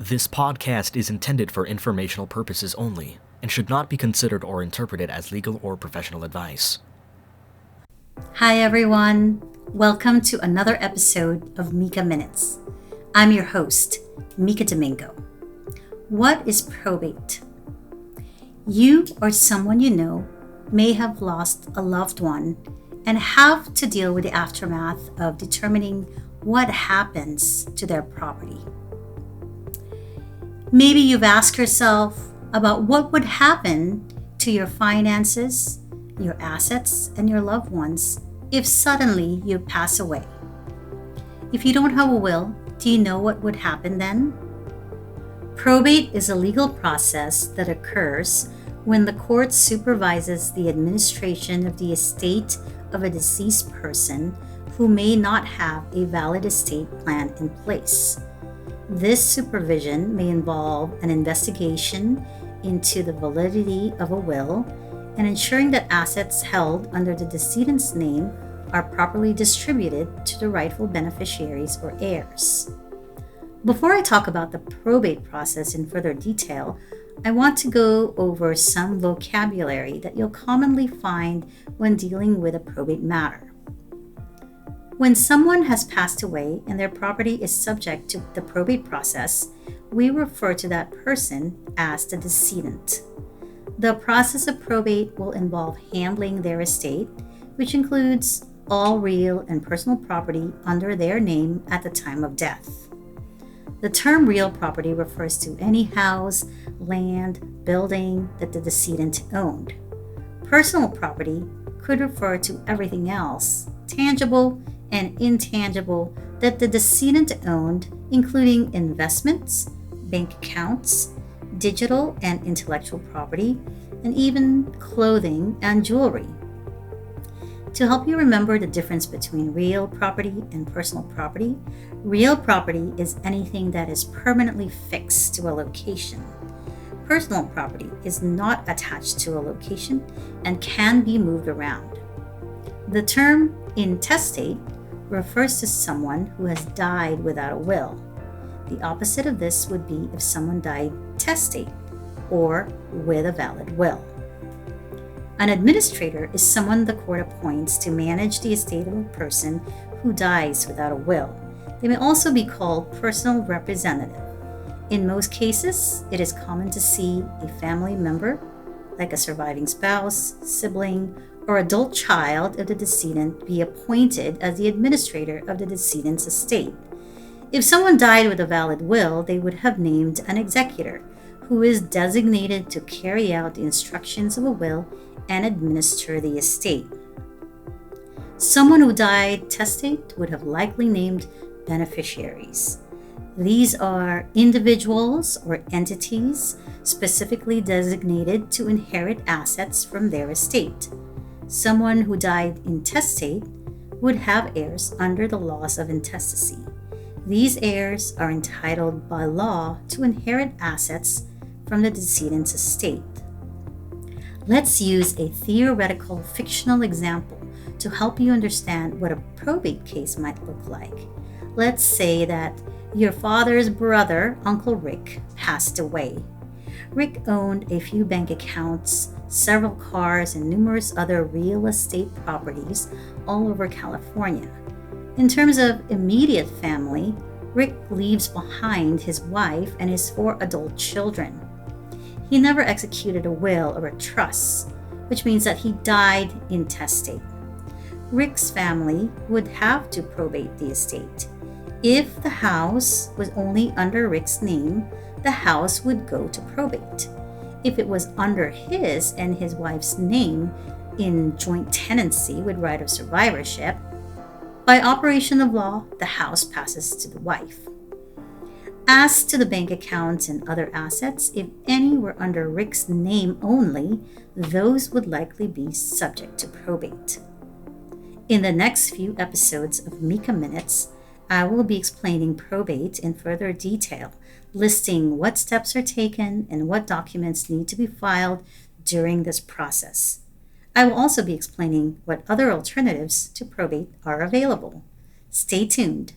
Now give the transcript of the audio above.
This podcast is intended for informational purposes only and should not be considered or interpreted as legal or professional advice. Hi everyone, welcome to another episode of Mika Minutes. I'm your host, Mika Domingo. What is probate? You or someone you know may have lost a loved one and have to deal with the aftermath of determining what happens to their property. Maybe you've asked yourself about what would happen to your finances, your assets, and your loved ones if suddenly you pass away. If you don't have a will, do you know what would happen then? Probate is a legal process that occurs when the court supervises the administration of the estate of a deceased person who may not have a valid estate plan in place. This supervision may involve an investigation into the validity of a will and ensuring that assets held under the decedent's name are properly distributed to the rightful beneficiaries or heirs. Before I talk about the probate process in further detail, I want to go over some vocabulary that you'll commonly find when dealing with a probate matter. When someone has passed away and their property is subject to the probate process, we refer to that person as the decedent. The process of probate will involve handling their estate, which includes all real and personal property under their name at the time of death. The term real property refers to any house, land, building that the decedent owned. Personal property could refer to everything else, tangible and intangible, that the decedent owned, including investments, bank accounts, digital and intellectual property, and even clothing and jewelry. To help you remember the difference between real property and personal property, real property is anything that is permanently fixed to a location. Personal property is not attached to a location and can be moved around. The term intestate refers to someone who has died without a will. The opposite of this would be if someone died testate or with a valid will. An administrator is someone the court appoints to manage the estate of a person who dies without a will. They may also be called personal representative. In most cases, it is common to see a family member, like a surviving spouse, sibling, or adult child of the decedent, be appointed as the administrator of the decedent's estate. If someone died with a valid will, they would have named an executor, who is designated to carry out the instructions of a will and administer the estate. Someone who died testate would have likely named beneficiaries. These are individuals or entities specifically designated to inherit assets from their estate. Someone who died intestate would have heirs under the laws of intestacy. These heirs are entitled by law to inherit assets from the decedent's estate. Let's use a theoretical fictional example to help you understand what a probate case might look like. Let's say that your father's brother, Uncle Rick, passed away. Rick owned a few bank accounts, several cars, and numerous other real estate properties all over California. In terms of immediate family, Rick leaves behind his wife and his 4 adult children. He never executed a will or a trust, which means that he died intestate. Rick's family would have to probate the estate. If the house was only under Rick's name, the house would go to probate. If it was under his and his wife's name in joint tenancy with right of survivorship, by operation of law, the house passes to the wife. As to the bank accounts and other assets, if any were under Rick's name only, those would likely be subject to probate. In the next few episodes of Mika Minutes, I will be explaining probate in further detail, listing what steps are taken and what documents need to be filed during this process. I will also be explaining what other alternatives to probate are available. Stay tuned.